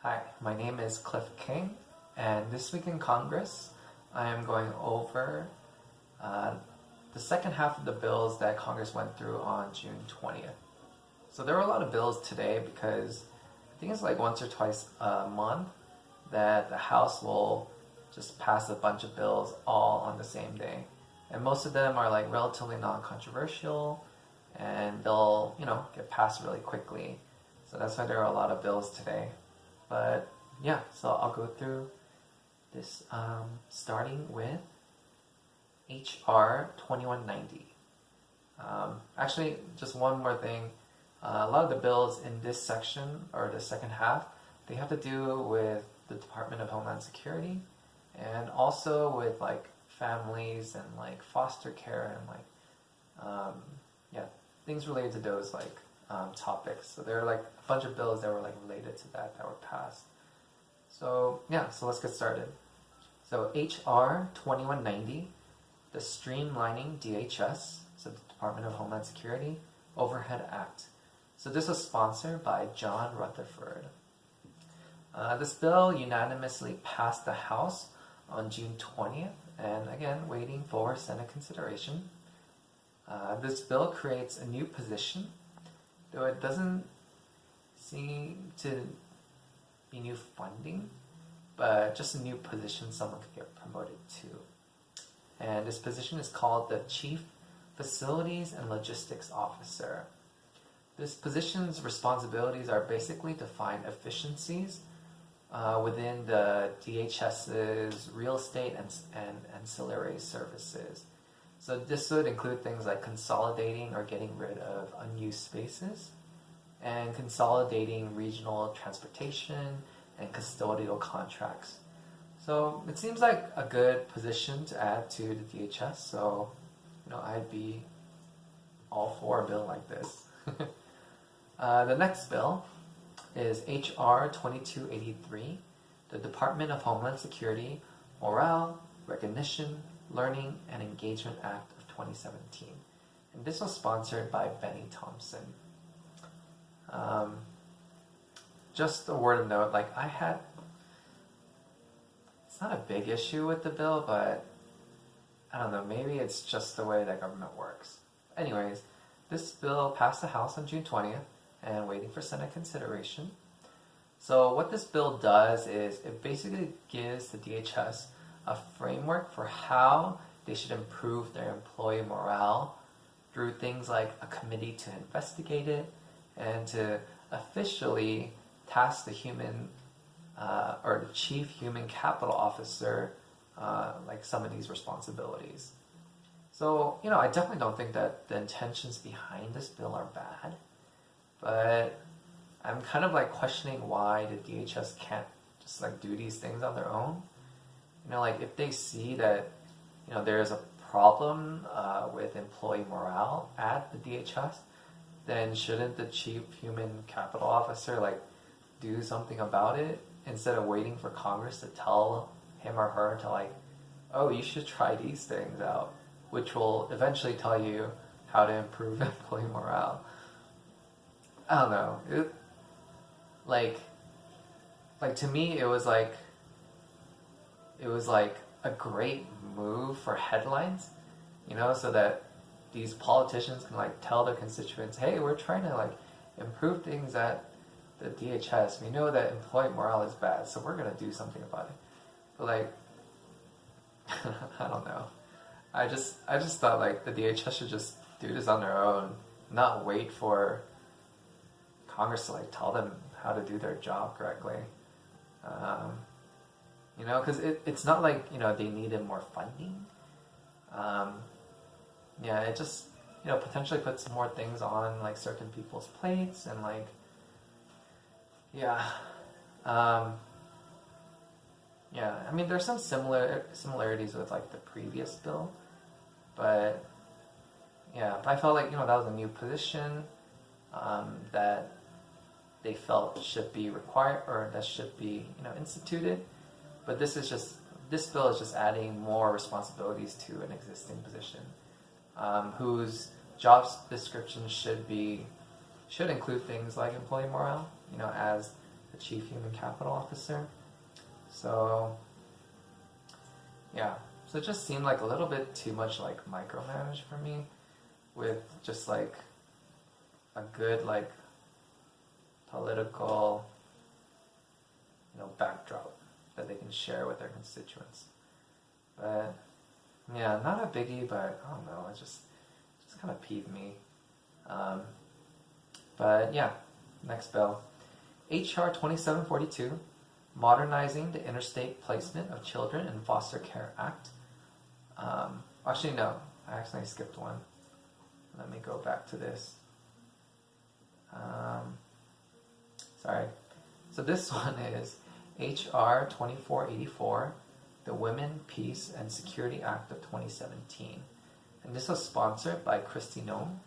Hi, my name is Cliff King, and this week in Congress, I am going over the second half of the bills that Congress went through on June 20th. So there were a lot of bills today because I think it's like once or twice a month that the House will just pass a bunch of bills all on the same day. And most of them are like relatively non-controversial and they'll, get passed really quickly. So that's why there are a lot of bills today. But yeah, so I'll go through this starting with HR 2190. Actually, just one more thing. A lot of the bills in this section, or the second half, they have to do with the Department of Homeland Security and also with like families and like foster care and like things related to those like topics. So there are like a bunch of bills that were like related to that were passed. So so let's get started. So HR 2190, the Streamlining DHS, so the Department of Homeland Security Overhead Act. So this was sponsored by John Rutherford. This bill unanimously passed the House on June 20th, and again, waiting for Senate consideration. This bill creates a new position, though it doesn't seem to be new funding, but just a new position someone could get promoted to. And this position is called the Chief Facilities and Logistics Officer. This position's responsibilities are basically to find efficiencies within the DHS's real estate and ancillary services. So this would include things like consolidating or getting rid of unused spaces and consolidating regional transportation and custodial contracts. So it seems like a good position to add to the DHS, so I'd be all for a bill like this. The next bill is HR 2283, the Department of Homeland Security Morale, Recognition, Learning, and Engagement Act of 2017. And this was sponsored by Benny Thompson. Just a word of note, it's not a big issue with the bill, but I don't know, maybe it's just the way that government works. Anyways, this bill passed the House on June 20th and waiting for Senate consideration. So what this bill does is it basically gives the DHS a framework for how they should improve their employee morale through things like a committee to investigate it and to officially task the human or the chief human capital officer like some of these responsibilities. So, I definitely don't think that the intentions behind this bill are bad, but I'm kind of like questioning why the DHS can't just like do these things on their own. If they see that, there is a problem with employee morale at the DHS, then shouldn't the chief human capital officer do something about it instead of waiting for Congress to tell him or her to oh, you should try these things out, which will eventually tell you how to improve employee morale. I don't know. To me, it was like a great move for headlines, so that these politicians can tell their constituents, hey, we're trying to improve things at the DHS. We know that employee morale is bad, so we're gonna do something about it. But I don't know. I just thought the DHS should just do this on their own, not wait for Congress to tell them how to do their job correctly. Because it's not they needed more funding. It just potentially puts more things on certain people's plates and I mean there's some similarities with the previous bill, but I felt that was a new position that they felt should be required or that should be instituted. But this bill is just adding more responsibilities to an existing position, whose job description should include things like employee morale, as the Chief Human Capital Officer. So, yeah. So it just seemed like a little bit too much like micromanage for me, with just like a good like political, backdrop that they can share with their constituents. But yeah, not a biggie, but I don't know, it just kind of peeved me. But yeah, next bill. HR 2742, Modernizing the Interstate Placement of Children in Foster Care Act. Actually, no, I accidentally skipped one. Let me go back to this. Sorry. So this one is HR 2484, the Women, Peace, and Security Act of 2017. And this was sponsored by Kristi Noem.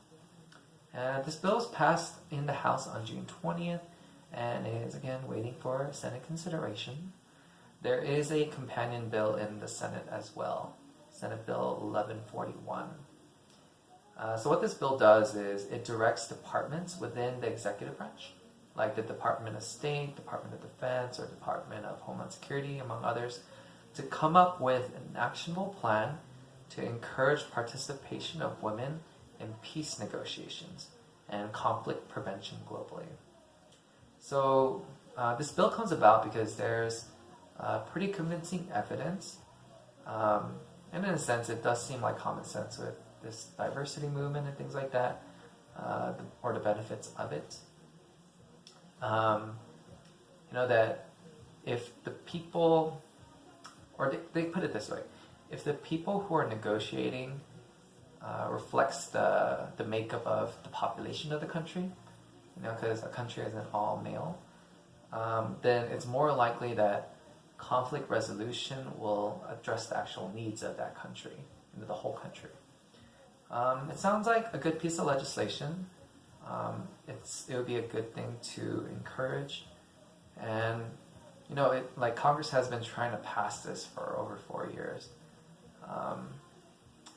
And this bill was passed in the House on June 20th and is again waiting for Senate consideration. There is a companion bill in the Senate as well, Senate Bill 1141. So what this bill does is it directs departments within the executive branch, like the Department of State, Department of Defense, or Department of Homeland Security, among others, to come up with an actionable plan to encourage participation of women in peace negotiations and conflict prevention globally. So this bill comes about because there's pretty convincing evidence, and in a sense it does seem like common sense with this diversity movement and things like that, or the benefits of it. That if the people, or they put it this way, if the people who are negotiating reflects the makeup of the population of the country, because a country isn't all male, then it's more likely that conflict resolution will address the actual needs of that country, the whole country. It sounds like a good piece of legislation. It would be a good thing to encourage, and Congress has been trying to pass this for over 4 years.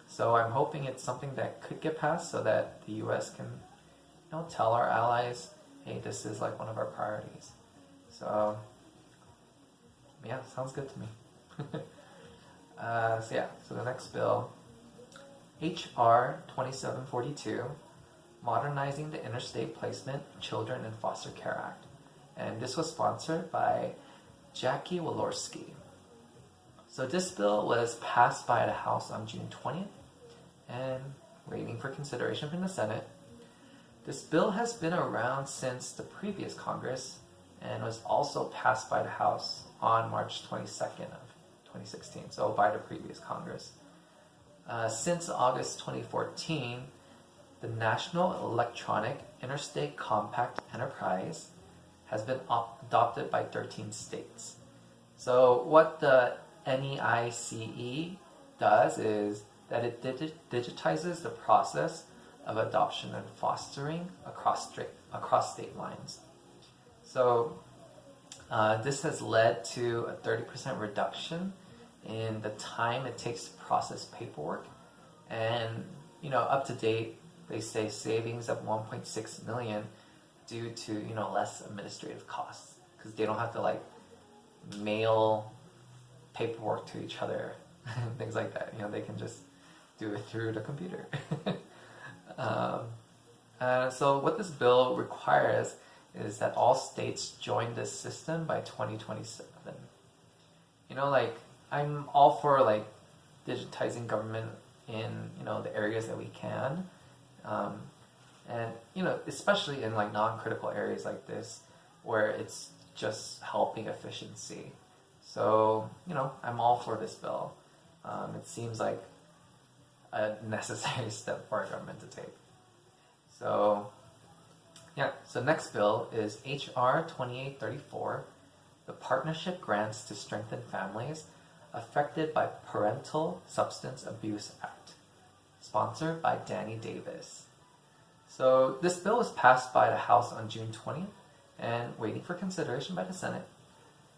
So I'm hoping it's something that could get passed so that the U.S. can, tell our allies, hey, this is like one of our priorities. So yeah, sounds good to me. So the next bill, HR 2742, Modernizing the Interstate Placement of Children in Foster Care Act. And this was sponsored by Jackie Walorski. So this bill was passed by the House on June 20th and waiting for consideration from the Senate. This bill has been around since the previous Congress and was also passed by the House on March 22nd of 2016, so by the previous Congress. Since August 2014, the National Electronic Interstate Compact Enterprise has been adopted by 13 states. So what the NEICE does is that it digitizes the process of adoption and fostering across state lines. So this has led to a 30% reduction in the time it takes to process paperwork, and up to date they say savings of 1.6 million due to less administrative costs, because they don't have to mail paperwork to each other and things like that. They can just do it through the computer. So what this bill requires is that all states join this system by 2027. I'm all for digitizing government in the areas that we can, and especially in non-critical areas like this where it's just helping efficiency. So I'm all for this bill. It seems like a necessary step for our government to take. So next bill is HR 2834, the Partnership Grants to Strengthen Families Affected by Parental Substance Abuse Act, sponsored by Danny Davis. So this bill was passed by the House on June 20th and waiting for consideration by the Senate.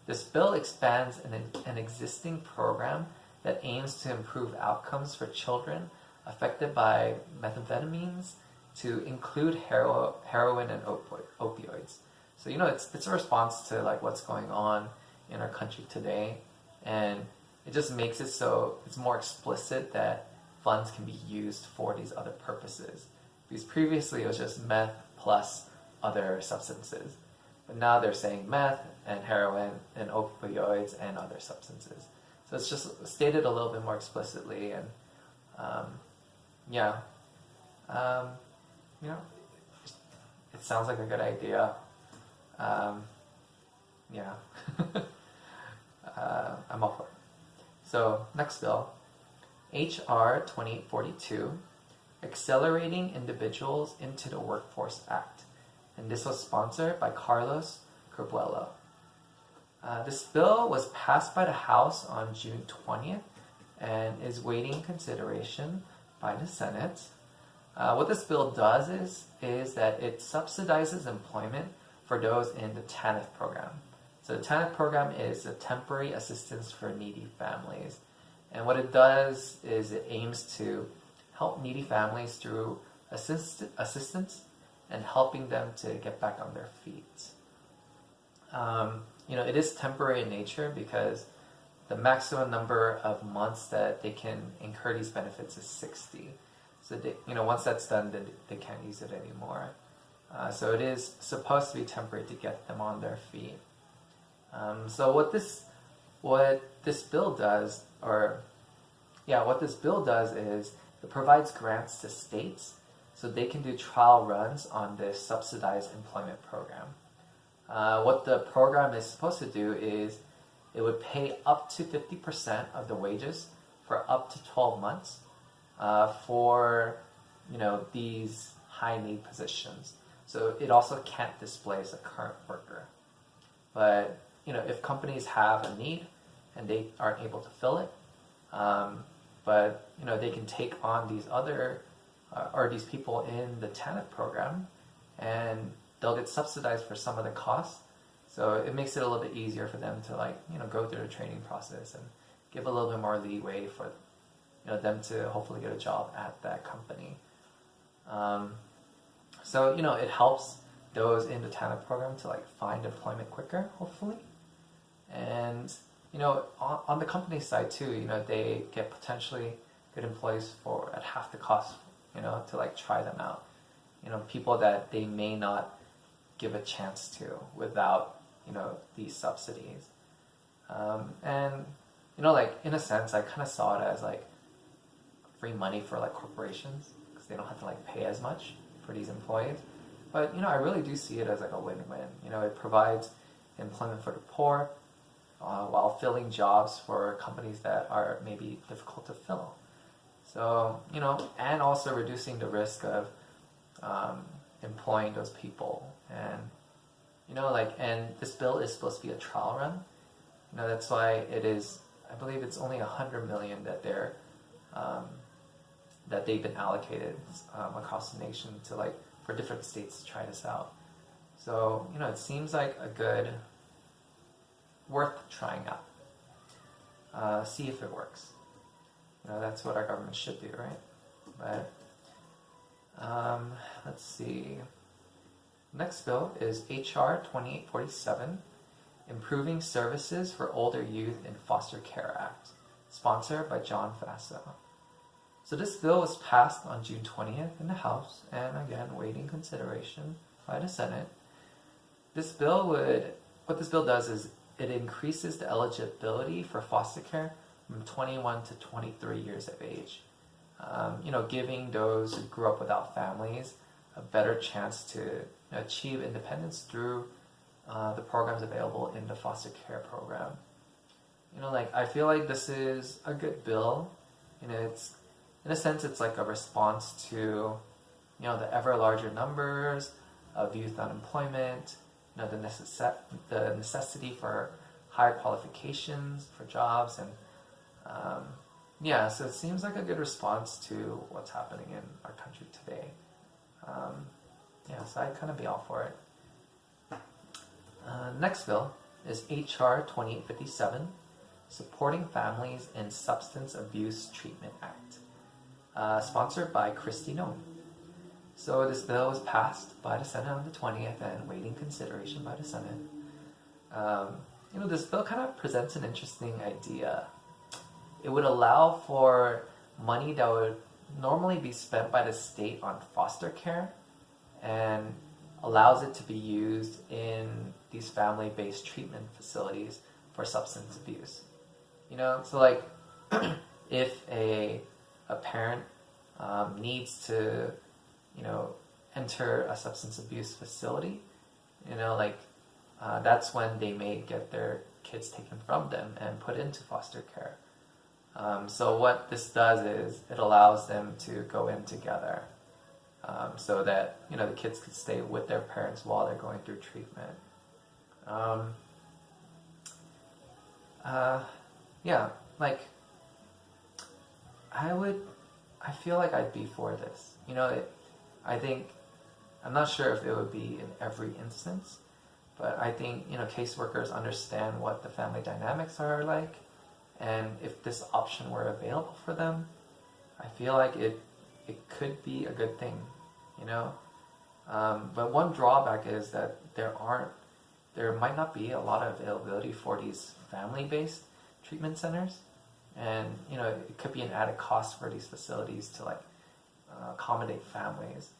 This bill expands an existing program that aims to improve outcomes for children affected by methamphetamines to include heroin and opioids. So it's a response to like what's going on in our country today, and it just makes it so it's more explicit that funds can be used for these other purposes. Because previously it was just meth plus other substances, but now they're saying meth and heroin and opioids and other substances. So it's just stated a little bit more explicitly, and it sounds like a good idea. I'm all for it. So next bill, HR 2842, Accelerating Individuals into the Workforce Act. And this was sponsored by Carlos Curbuelo. This bill was passed by the House on June 20th and is waiting consideration by the Senate. What this bill does is that it subsidizes employment for those in the TANF program. So the TANF program is a temporary assistance for needy families. And what it does is it aims to help needy families through assistance and helping them to get back on their feet. It is temporary in nature because the maximum number of months that they can incur these benefits is 60. So once that's done, then they can't use it anymore. So it is supposed to be temporary to get them on their feet. So what this bill does is it provides grants to states so they can do trial runs on this subsidized employment program. What the program is supposed to do is it would pay up to 50% of the wages for up to 12 months for these high need positions. So it also can't displace a current worker. But if companies have a need and they aren't able to fill it, but they can take on these other or these people in the TANF program, and they'll get subsidized for some of the costs. So it makes it a little bit easier for them to go through the training process and give a little bit more leeway for them to hopefully get a job at that company. So it helps those in the TANF program to find employment quicker, hopefully. And on the company side too, they get potentially good employees at half the cost, to try them out. People that they may not give a chance to without these subsidies. And in a sense, I kind of saw it as free money for corporations because they don't have to pay as much for these employees. But I really do see it as a win-win. It provides employment for the poor while filling jobs for companies that are maybe difficult to fill. So and also reducing the risk of employing those people. And and this bill is supposed to be a trial run. That's why it is. I believe it's only $100 million that that they've been allocated across the nation to for different states to try this out. So it seems like a good, worth trying out. See if it works. That's what our government should do, right? But let's see. Next bill is HR 2847, Improving Services for Older Youth in Foster Care Act, sponsored by John Faso. So this bill was passed on June 20th in the House, and again, waiting consideration by the Senate. What this bill does is it increases the eligibility for foster care from 21 to 23 years of age. Giving those who grew up without families a better chance to achieve independence through the programs available in the foster care program. I feel like this is a good bill. It's in a sense it's a response to the ever larger numbers of youth unemployment, the necessity for higher qualifications for jobs, and so it seems like a good response to what's happening in our country today. So I'd kind of be all for it. Next bill is HR 2857, Supporting Families in Substance Abuse Treatment Act, sponsored by Christy Nome. So this bill was passed by the Senate on the 20th and waiting consideration by the Senate. This bill kind of presents an interesting idea. It would allow for money that would normally be spent by the state on foster care and allows it to be used in these family-based treatment facilities for substance abuse. So like if a parent needs to, enter a substance abuse facility, that's when they may get their kids taken from them and put into foster care. So what this does is it allows them to go in together, so that the kids could stay with their parents while they're going through treatment. I feel like I'd be for this. I'm not sure if it would be in every instance, but I think caseworkers understand what the family dynamics are like, and if this option were available for them, I feel like it could be a good thing, But one drawback is that there might not be a lot of availability for these family-based treatment centers, and it could be an added cost for these facilities to accommodate families.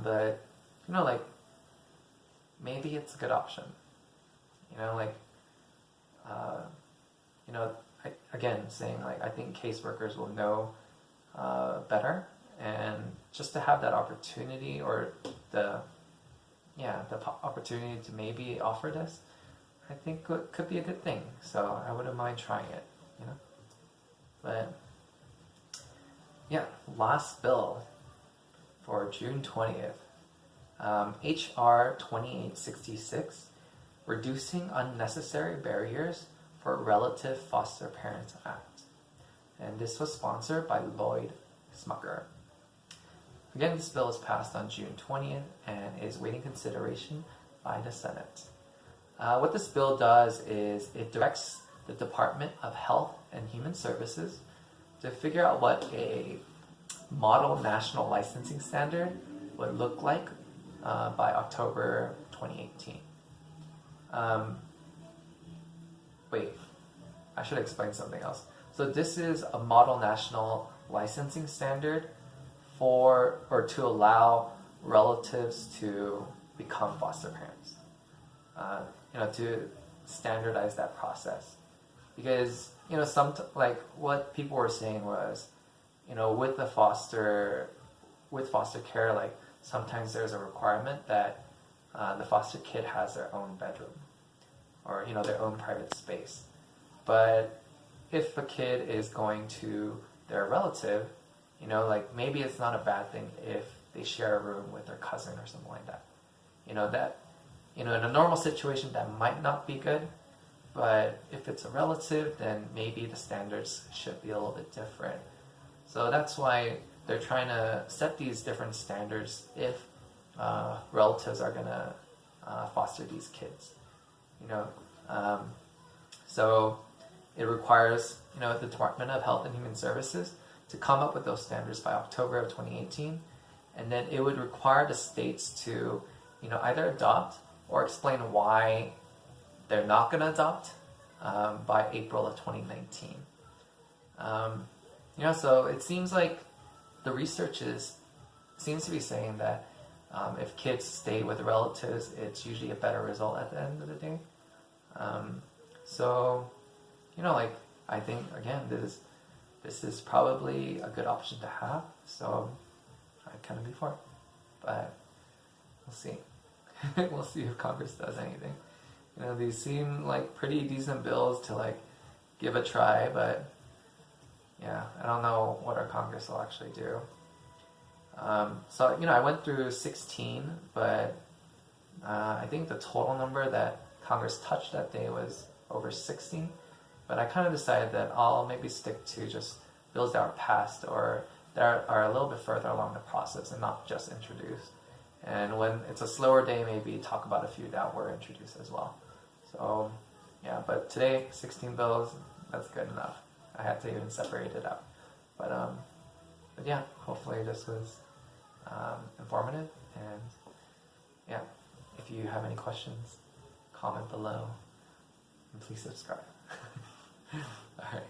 But maybe it's a good option. I think caseworkers will know better, and just to have that opportunity or the opportunity to maybe offer this, I think it could be a good thing. So I wouldn't mind trying it, But last bill for June 20th, HR 2866, Reducing Unnecessary Barriers for Relative Foster Parents Act. And this was sponsored by Lloyd Smucker. Again, this bill was passed on June 20th and is waiting consideration by the Senate. What this bill does is it directs the Department of Health and Human Services to figure out what a model national licensing standard would look like by October 2018. I should explain something else. So this is a model national licensing standard to allow relatives to become foster parents. To standardize that process, because what people were saying was, with foster care, sometimes there's a requirement that the foster kid has their own bedroom or their own private space. But if a kid is going to their relative, maybe it's not a bad thing if they share a room with their cousin or something like that. In a normal situation that might not be good, but if it's a relative, then maybe the standards should be a little bit different. So that's why they're trying to set these different standards if relatives are going to foster these kids. So it requires the Department of Health and Human Services to come up with those standards by October of 2018, and then it would require the states to either adopt or explain why they're not going to adopt by April of 2019. So it seems like the research seems to be saying that if kids stay with relatives, it's usually a better result at the end of the day. I think again this is probably a good option to have. So I'd kind of be for it, but we'll see. We'll see if Congress does anything. These seem like pretty decent bills to give a try, but I don't know what our Congress will actually do. I went through 16, but I think the total number that Congress touched that day was over 60. But I kind of decided that I'll maybe stick to just bills that are passed or that are a little bit further along the process and not just introduced. And when it's a slower day, maybe talk about a few that were introduced as well. So, but today, 16 bills, that's good enough. I had to even separate it out. But hopefully this was informative. And yeah, if you have any questions, comment below, and please subscribe. All right.